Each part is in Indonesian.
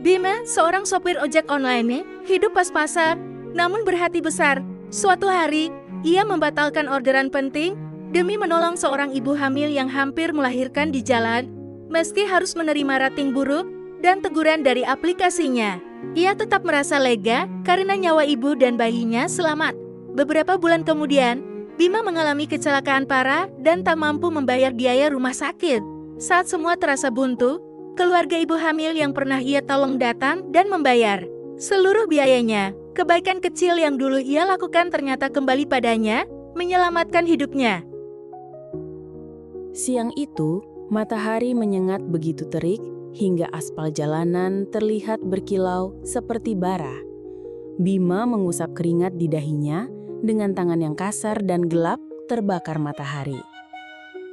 Bima, seorang sopir ojek online, hidup pas-pasan, namun berhati besar. Suatu hari, ia membatalkan orderan penting demi menolong seorang ibu hamil yang hampir melahirkan di jalan. Meski harus menerima rating buruk dan teguran dari aplikasinya, ia tetap merasa lega karena nyawa ibu dan bayinya selamat. Beberapa bulan kemudian, Bima mengalami kecelakaan parah dan tak mampu membayar biaya rumah sakit. Saat semua terasa buntu, keluarga ibu hamil yang pernah ia tolong datang dan membayar seluruh biayanya. Kebaikan kecil yang dulu ia lakukan ternyata kembali padanya, menyelamatkan hidupnya. Siang itu, matahari menyengat begitu terik hingga aspal jalanan terlihat berkilau seperti bara. Bima mengusap keringat di dahinya dengan tangan yang kasar dan gelap terbakar matahari.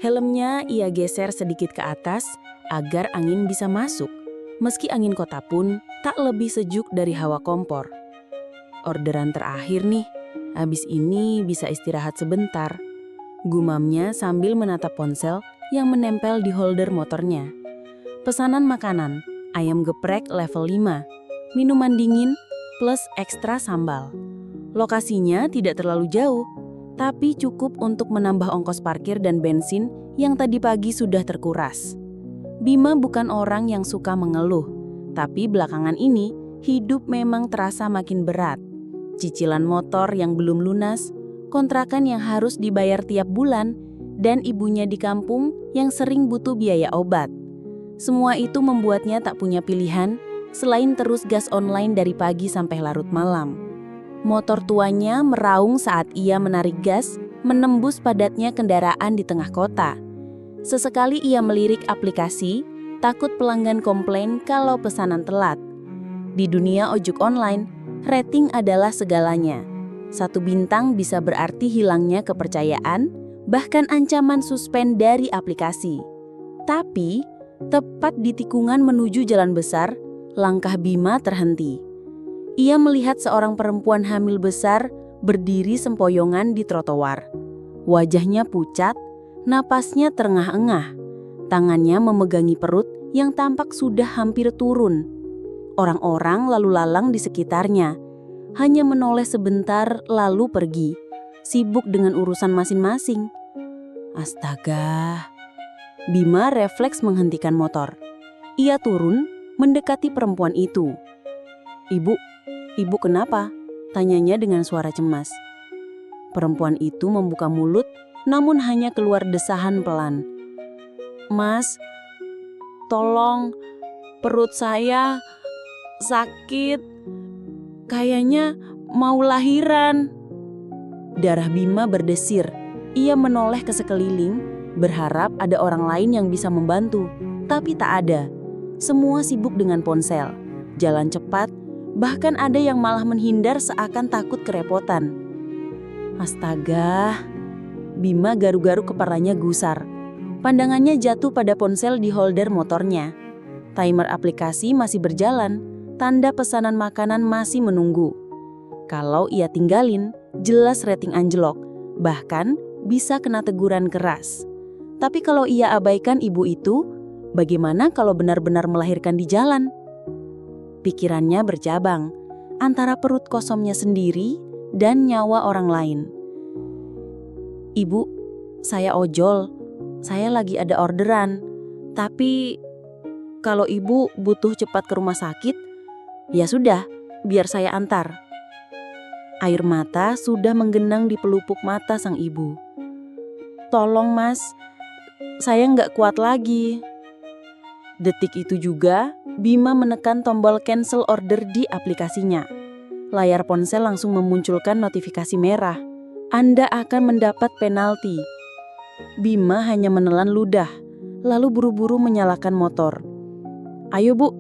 Helmnya ia geser sedikit ke atas agar angin bisa masuk, meski angin kota pun tak lebih sejuk dari hawa kompor. Orderan terakhir nih, habis ini bisa istirahat sebentar, gumamnya sambil menatap ponsel yang menempel di holder motornya. Pesanan makanan, ayam geprek level 5, minuman dingin plus ekstra sambal. Lokasinya tidak terlalu jauh, tapi cukup untuk menambah ongkos parkir dan bensin yang tadi pagi sudah terkuras. Bima bukan orang yang suka mengeluh, tapi belakangan ini hidup memang terasa makin berat. Cicilan motor yang belum lunas, kontrakan yang harus dibayar tiap bulan, dan ibunya di kampung yang sering butuh biaya obat. Semua itu membuatnya tak punya pilihan selain terus gas online dari pagi sampai larut malam. Motor tuanya meraung saat ia menarik gas, menembus padatnya kendaraan di tengah kota. Sesekali ia melirik aplikasi, takut pelanggan komplain kalau pesanan telat. Di dunia ojek online, rating adalah segalanya. 1 bintang bisa berarti hilangnya kepercayaan, bahkan ancaman suspend dari aplikasi. Tapi, tepat di tikungan menuju jalan besar, langkah Bima terhenti. Ia melihat seorang perempuan hamil besar berdiri sempoyongan di trotoar. Wajahnya pucat, napasnya terengah-engah. Tangannya memegangi perut yang tampak sudah hampir turun. Orang-orang lalu lalang di sekitarnya, hanya menoleh sebentar lalu pergi, sibuk dengan urusan masing-masing. Astaga! Bima refleks menghentikan motor. Ia turun, mendekati perempuan itu. Ibu kenapa?" tanyanya dengan suara cemas. Perempuan itu membuka mulut, namun hanya keluar desahan pelan. "Mas, tolong, perut saya sakit, kayaknya mau lahiran." Darah Bima berdesir. Ia menoleh ke sekeliling, berharap ada orang lain yang bisa membantu, tapi tak ada. Semua sibuk dengan ponsel, jalan cepat, bahkan ada yang malah menghindar seakan takut kerepotan. Astaga, Bima garu-garu kepalanya gusar. Pandangannya jatuh pada ponsel di holder motornya. Timer aplikasi masih berjalan. Tanda pesanan makanan masih menunggu. Kalau ia tinggalin, jelas rating anjlok, bahkan bisa kena teguran keras. Tapi kalau ia abaikan ibu itu, bagaimana kalau benar-benar melahirkan di jalan? Pikirannya bercabang antara perut kosongnya sendiri dan nyawa orang lain. "Ibu, saya ojol, saya lagi ada orderan, tapi kalau ibu butuh cepat ke rumah sakit, ya sudah, biar saya antar." Air mata sudah menggenang di pelupuk mata sang ibu. "Tolong mas, saya nggak kuat lagi." Detik itu juga, Bima menekan tombol cancel order di aplikasinya. Layar ponsel langsung memunculkan notifikasi merah. "Anda akan mendapat penalti." Bima hanya menelan ludah, lalu buru-buru menyalakan motor. "Ayo bu,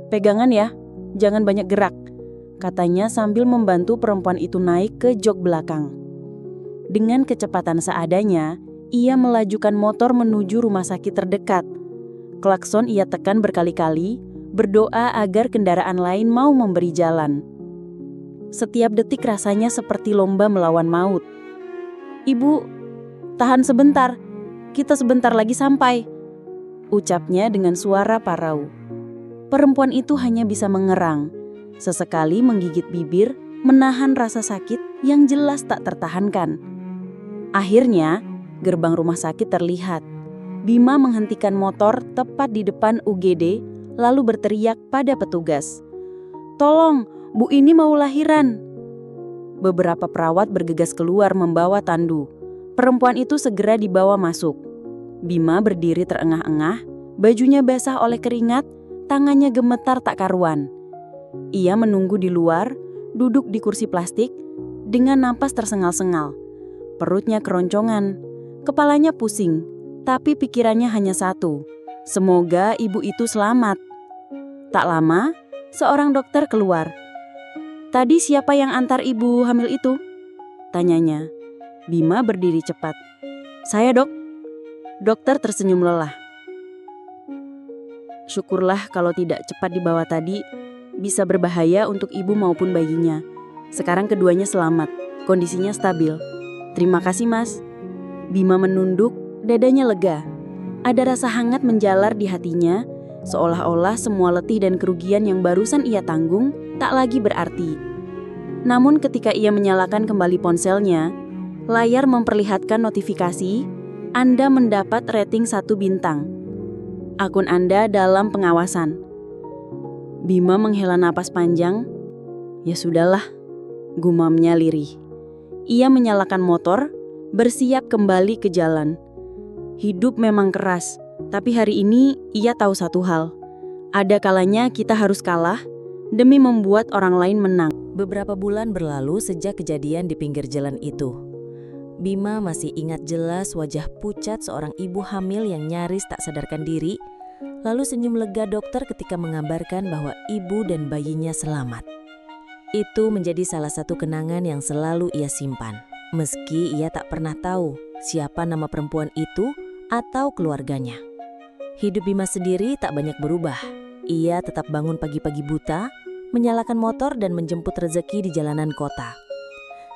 pegangan ya. Jangan banyak gerak," katanya sambil membantu perempuan itu naik ke jok belakang. Dengan kecepatan seadanya, ia melajukan motor menuju rumah sakit terdekat. Klakson ia tekan berkali-kali, berdoa agar kendaraan lain mau memberi jalan. Setiap detik rasanya seperti lomba melawan maut. "Ibu, tahan sebentar, kita sebentar lagi sampai," ucapnya dengan suara parau. Perempuan itu hanya bisa mengerang, sesekali menggigit bibir, menahan rasa sakit yang jelas tak tertahankan. Akhirnya, gerbang rumah sakit terlihat. Bima menghentikan motor tepat di depan UGD, lalu berteriak pada petugas, "Tolong, Bu ini mau lahiran." Beberapa perawat bergegas keluar membawa tandu. Perempuan itu segera dibawa masuk. Bima berdiri terengah-engah, bajunya basah oleh keringat, tangannya gemetar tak karuan. Ia menunggu di luar, duduk di kursi plastik, dengan napas tersengal-sengal. Perutnya keroncongan, kepalanya pusing, tapi pikirannya hanya satu, semoga ibu itu selamat. Tak lama, seorang dokter keluar. "Tadi siapa yang antar ibu hamil itu?" tanyanya. Bima berdiri cepat. "Saya, Dok." Dokter tersenyum lelah. "Syukurlah kalau tidak cepat dibawa tadi, bisa berbahaya untuk ibu maupun bayinya. Sekarang keduanya selamat, kondisinya stabil. Terima kasih, Mas." Bima menunduk, dadanya lega. Ada rasa hangat menjalar di hatinya, seolah-olah semua letih dan kerugian yang barusan ia tanggung tak lagi berarti. Namun ketika ia menyalakan kembali ponselnya, layar memperlihatkan notifikasi, Anda mendapat rating 1 bintang. Akun Anda dalam pengawasan. Bima menghela napas panjang. Ya sudahlah, gumamnya lirih. Ia menyalakan motor, bersiap kembali ke jalan. Hidup memang keras, tapi hari ini ia tahu satu hal. Ada kalanya kita harus kalah demi membuat orang lain menang. Beberapa bulan berlalu sejak kejadian di pinggir jalan itu. Bima masih ingat jelas wajah pucat seorang ibu hamil yang nyaris tak sadarkan diri, lalu senyum lega dokter ketika mengabarkan bahwa ibu dan bayinya selamat. Itu menjadi salah satu kenangan yang selalu ia simpan, meski ia tak pernah tahu siapa nama perempuan itu atau keluarganya. Hidup Bima sendiri tak banyak berubah. Ia tetap bangun pagi-pagi buta, menyalakan motor dan menjemput rezeki di jalanan kota.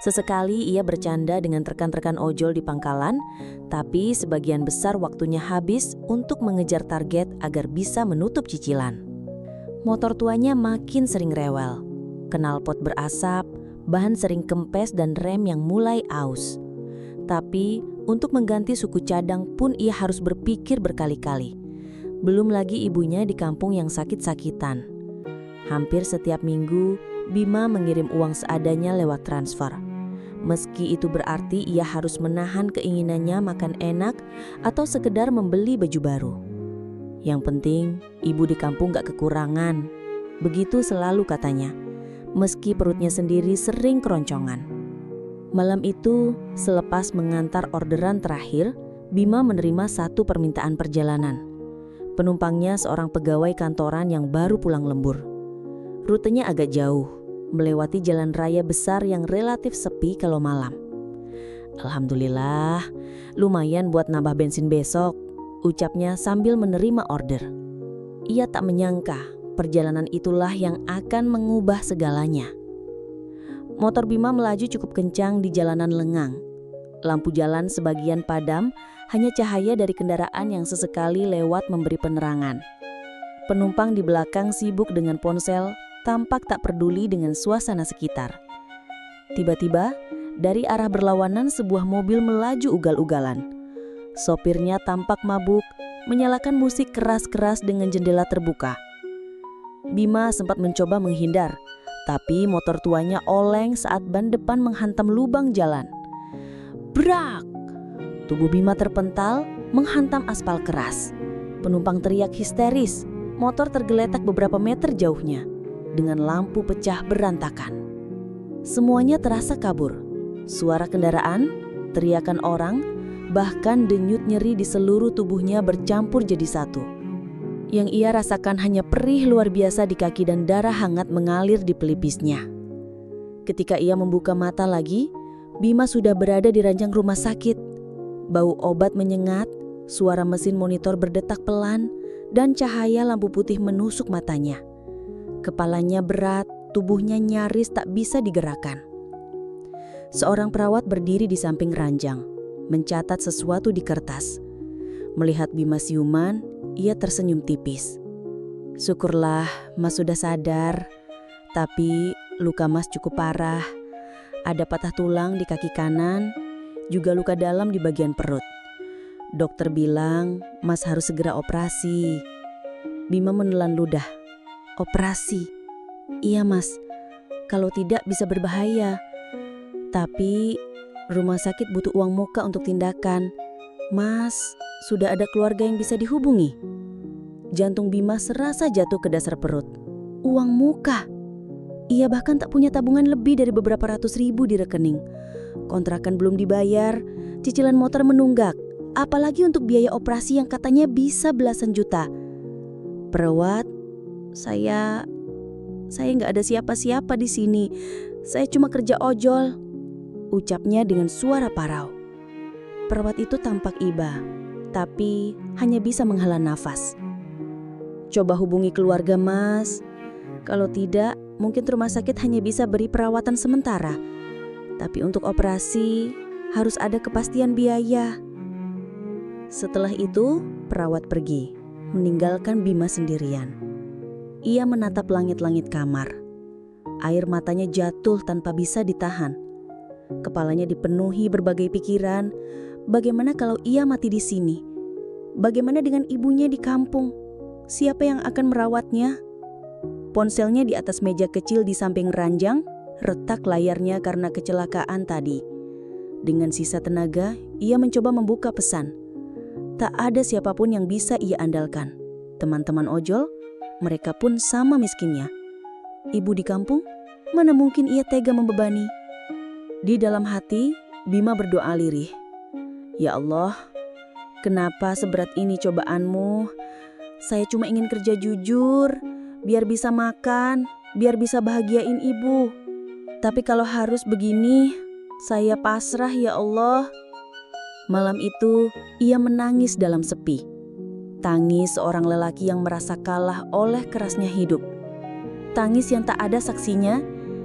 Sesekali ia bercanda dengan rekan-rekan ojol di pangkalan, tapi sebagian besar waktunya habis untuk mengejar target agar bisa menutup cicilan. Motor tuanya makin sering rewel, knalpot berasap, ban sering kempes dan rem yang mulai aus. Tapi untuk mengganti suku cadang pun ia harus berpikir berkali-kali. Belum lagi ibunya di kampung yang sakit-sakitan. Hampir setiap minggu, Bima mengirim uang seadanya lewat transfer. Meski itu berarti ia harus menahan keinginannya makan enak atau sekedar membeli baju baru. Yang penting, ibu di kampung gak kekurangan. Begitu selalu katanya, meski perutnya sendiri sering keroncongan. Malam itu, selepas mengantar orderan terakhir, Bima menerima satu permintaan perjalanan. Penumpangnya seorang pegawai kantoran yang baru pulang lembur. Rutenya agak jauh, melewati jalan raya besar yang relatif sepi kalau malam. "Alhamdulillah, lumayan buat nambah bensin besok," ucapnya sambil menerima order. Ia tak menyangka perjalanan itulah yang akan mengubah segalanya. Motor Bima melaju cukup kencang di jalanan lengang. Lampu jalan sebagian padam, hanya cahaya dari kendaraan yang sesekali lewat memberi penerangan. Penumpang di belakang sibuk dengan ponsel, tampak tak peduli dengan suasana sekitar. Tiba-tiba, dari arah berlawanan sebuah mobil melaju ugal-ugalan. Sopirnya tampak mabuk, menyalakan musik keras-keras dengan jendela terbuka. Bima sempat mencoba menghindar, tapi motor tuanya oleng saat ban depan menghantam lubang jalan. Brak! Tubuh Bima terpental, menghantam aspal keras. Penumpang teriak histeris, motor tergeletak beberapa meter jauhnya. Dengan lampu pecah berantakan. Semuanya terasa kabur. Suara kendaraan, teriakan orang, bahkan denyut nyeri di seluruh tubuhnya bercampur jadi satu. Yang ia rasakan hanya perih luar biasa di kaki dan darah hangat mengalir di pelipisnya. Ketika ia membuka mata lagi, Bima sudah berada di ranjang rumah sakit. Bau obat menyengat, suara mesin monitor berdetak pelan, dan cahaya lampu putih menusuk matanya. Kepalanya berat, tubuhnya nyaris tak bisa digerakkan. Seorang perawat berdiri di samping ranjang, mencatat sesuatu di kertas. Melihat Bima siuman, ia tersenyum tipis. Syukurlah Mas sudah sadar, tapi luka Mas cukup parah. Ada patah tulang di kaki kanan, juga luka dalam di bagian perut. Dokter bilang Mas harus segera operasi. Bima menelan ludah. Operasi? Iya Mas, kalau tidak bisa berbahaya. Tapi rumah sakit butuh uang muka untuk tindakan. Mas, sudah ada keluarga yang bisa dihubungi? Jantung Bima serasa jatuh ke dasar perut. Uang muka? Ia bahkan tak punya tabungan lebih dari beberapa ratus ribu di rekening. Kontrakan belum dibayar, cicilan motor menunggak. Apalagi untuk biaya operasi yang katanya bisa belasan juta. Perawat, saya nggak ada siapa-siapa di sini. Saya cuma kerja ojol, ucapnya dengan suara parau. Perawat itu tampak iba, tapi hanya bisa menghela nafas. Coba hubungi keluarga Mas. Kalau tidak, mungkin rumah sakit hanya bisa beri perawatan sementara. Tapi untuk operasi harus ada kepastian biaya. Setelah itu, perawat pergi, meninggalkan Bima sendirian. Ia menatap langit-langit kamar. Air matanya jatuh tanpa bisa ditahan. Kepalanya dipenuhi berbagai pikiran. Bagaimana kalau ia mati di sini? Bagaimana dengan ibunya di kampung? Siapa yang akan merawatnya? Ponselnya di atas meja kecil di samping ranjang, retak layarnya karena kecelakaan tadi. Dengan sisa tenaga, ia mencoba membuka pesan. Tak ada siapapun yang bisa ia andalkan. Teman-teman ojol, mereka pun sama miskinnya. Ibu di kampung, mana mungkin ia tega membebani? Di dalam hati, Bima berdoa lirih. Ya Allah, kenapa seberat ini cobaanmu? Saya cuma ingin kerja jujur, biar bisa makan, biar bisa bahagiain ibu. Tapi kalau harus begini, saya pasrah ya Allah. Malam itu, ia menangis dalam sepi. Tangis seorang lelaki yang merasa kalah oleh kerasnya hidup. Tangis yang tak ada saksinya,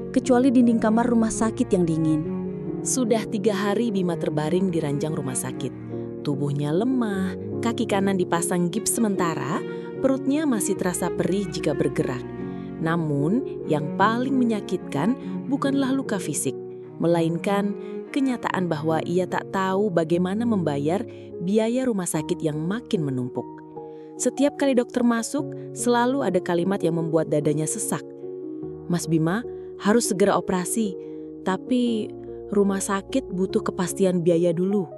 kecuali dinding kamar rumah sakit yang dingin. Sudah 3 hari Bima terbaring di ranjang rumah sakit. Tubuhnya lemah, kaki kanan dipasang gips sementara, perutnya masih terasa perih jika bergerak. Namun, yang paling menyakitkan bukanlah luka fisik, melainkan kenyataan bahwa ia tak tahu bagaimana membayar biaya rumah sakit yang makin menumpuk. Setiap kali dokter masuk, selalu ada kalimat yang membuat dadanya sesak. Mas Bima harus segera operasi, tapi rumah sakit butuh kepastian biaya dulu.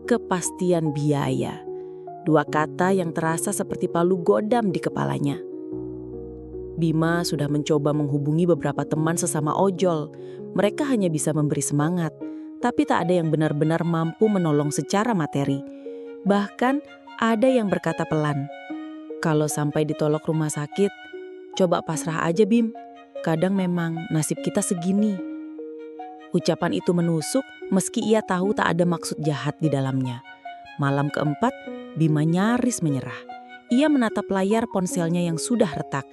Kepastian biaya. 2 kata yang terasa seperti palu godam di kepalanya. Bima sudah mencoba menghubungi beberapa teman sesama ojol. Mereka hanya bisa memberi semangat, tapi tak ada yang benar-benar mampu menolong secara materi. Bahkan ada yang berkata pelan, "Kalau sampai ditolak rumah sakit, coba pasrah aja Bim. Kadang memang nasib kita segini." Ucapan itu menusuk meski ia tahu tak ada maksud jahat di dalamnya. Malam keempat, Bima nyaris menyerah. Ia menatap layar ponselnya yang sudah retak.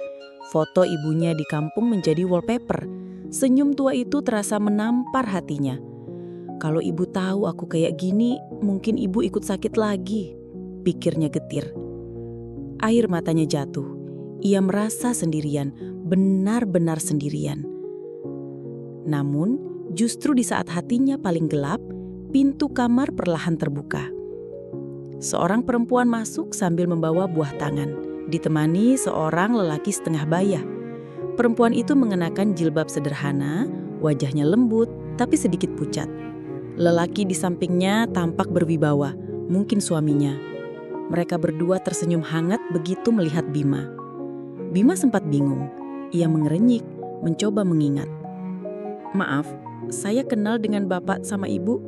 Foto ibunya di kampung menjadi wallpaper. Senyum tua itu terasa menampar hatinya. Kalau ibu tahu aku kayak gini, mungkin ibu ikut sakit lagi, pikirnya getir. Air matanya jatuh. Ia merasa sendirian, benar-benar sendirian. Namun, justru di saat hatinya paling gelap, pintu kamar perlahan terbuka. Seorang perempuan masuk sambil membawa buah tangan, ditemani seorang lelaki setengah baya. Perempuan itu mengenakan jilbab sederhana, wajahnya lembut tapi sedikit pucat. Lelaki di sampingnya tampak berwibawa, mungkin suaminya. Mereka berdua tersenyum hangat begitu melihat Bima. Bima sempat bingung. Ia mengerenyik, mencoba mengingat. "Maaf, saya kenal dengan bapak sama ibu."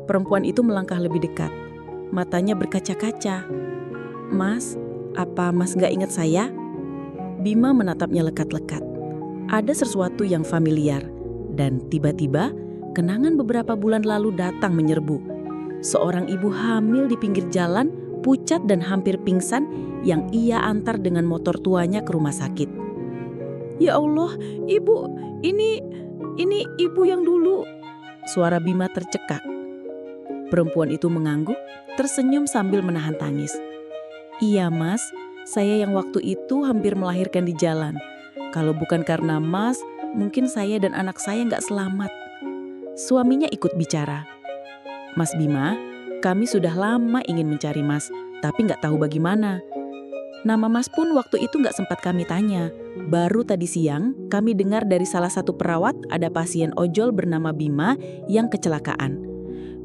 Perempuan itu melangkah lebih dekat. Matanya berkaca-kaca. "Mas, apa Mas gak ingat saya?" Bima menatapnya lekat-lekat. Ada sesuatu yang familiar. Dan tiba-tiba, kenangan beberapa bulan lalu datang menyerbu. Seorang ibu hamil di pinggir jalan, pucat dan hampir pingsan, yang ia antar dengan motor tuanya ke rumah sakit. "Ya Allah, ibu, ini ibu yang dulu." Suara Bima tercekak. Perempuan itu mengangguk, tersenyum sambil menahan tangis. "Iya Mas, Saya yang waktu itu hampir melahirkan di jalan. Kalau bukan karena Mas, mungkin saya dan anak saya nggak selamat. Suaminya ikut bicara. Mas Bima, kami sudah lama ingin mencari Mas, tapi nggak tahu bagaimana. Nama Mas pun waktu itu nggak sempat kami tanya. Baru tadi siang, kami dengar dari salah satu perawat ada pasien ojol bernama Bima yang kecelakaan.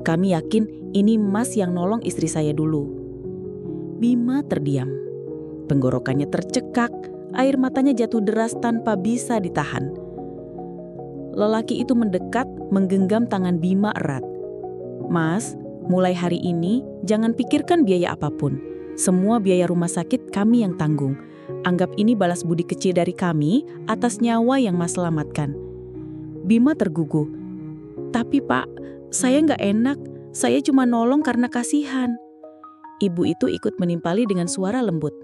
Kami yakin ini Mas yang nolong istri saya dulu. Bima terdiam. Tenggorokannya tercekak, air matanya jatuh deras tanpa bisa ditahan. Lelaki itu mendekat, menggenggam tangan Bima erat. Mas, mulai hari ini jangan pikirkan biaya apapun. Semua biaya rumah sakit kami yang tanggung. Anggap ini balas budi kecil dari kami atas nyawa yang Mas selamatkan. Bima terguguh. Tapi Pak, saya nggak enak. Saya cuma nolong karena kasihan. Ibu itu ikut menimpali dengan suara lembut.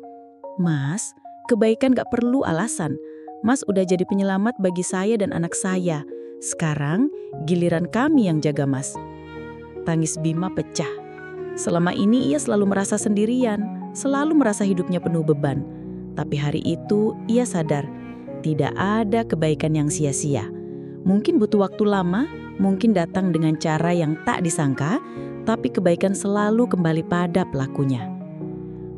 Mas, kebaikan nggak perlu alasan. Mas udah jadi penyelamat bagi saya dan anak saya. Sekarang giliran kami yang jaga Mas. Tangis Bima pecah. Selama ini ia selalu merasa sendirian, selalu merasa hidupnya penuh beban. Tapi hari itu ia sadar, tidak ada kebaikan yang sia-sia. Mungkin butuh waktu lama, mungkin datang dengan cara yang tak disangka, tapi kebaikan selalu kembali pada pelakunya.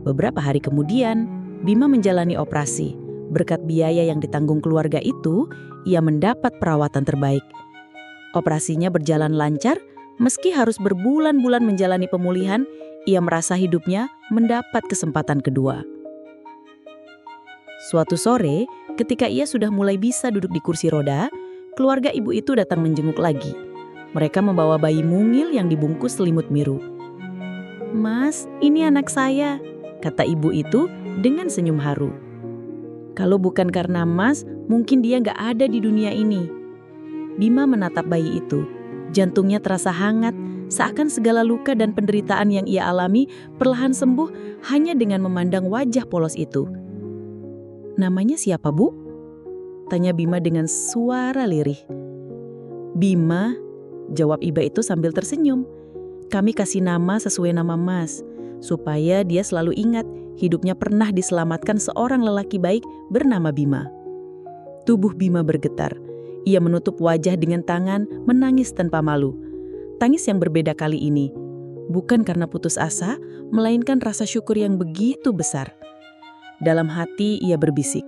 Beberapa hari kemudian, Bima menjalani operasi. Berkat biaya yang ditanggung keluarga itu, ia mendapat perawatan terbaik. Operasinya berjalan lancar. Meski harus berbulan-bulan menjalani pemulihan, ia merasa hidupnya mendapat kesempatan kedua. Suatu sore, ketika ia sudah mulai bisa duduk di kursi roda, keluarga ibu itu datang menjenguk lagi. Mereka membawa bayi mungil yang dibungkus selimut biru. Mas, ini anak saya, kata ibu itu dengan senyum haru. Kalau bukan karena Mas, mungkin dia nggak ada di dunia ini. Bima menatap bayi itu. Jantungnya terasa hangat, seakan segala luka dan penderitaan yang ia alami perlahan sembuh hanya dengan memandang wajah polos itu. Namanya siapa, Bu? Tanya Bima dengan suara lirih. Bima, jawab ibu itu sambil tersenyum. Kami kasih nama sesuai nama Mas, supaya dia selalu ingat hidupnya pernah diselamatkan seorang lelaki baik bernama Bima. Tubuh Bima bergetar. Ia menutup wajah dengan tangan, menangis tanpa malu. Tangis yang berbeda kali ini, bukan karena putus asa, melainkan rasa syukur yang begitu besar. Dalam hati ia berbisik,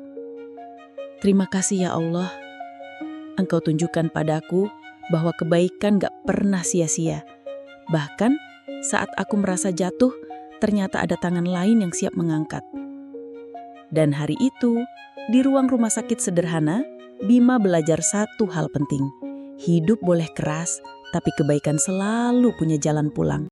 "Terima kasih ya Allah. Engkau tunjukkan padaku bahwa kebaikan gak pernah sia-sia. Bahkan saat aku merasa jatuh, ternyata ada tangan lain yang siap mengangkat." Dan hari itu, di ruang rumah sakit sederhana, Bima belajar satu hal penting. Hidup boleh keras, tapi kebaikan selalu punya jalan pulang.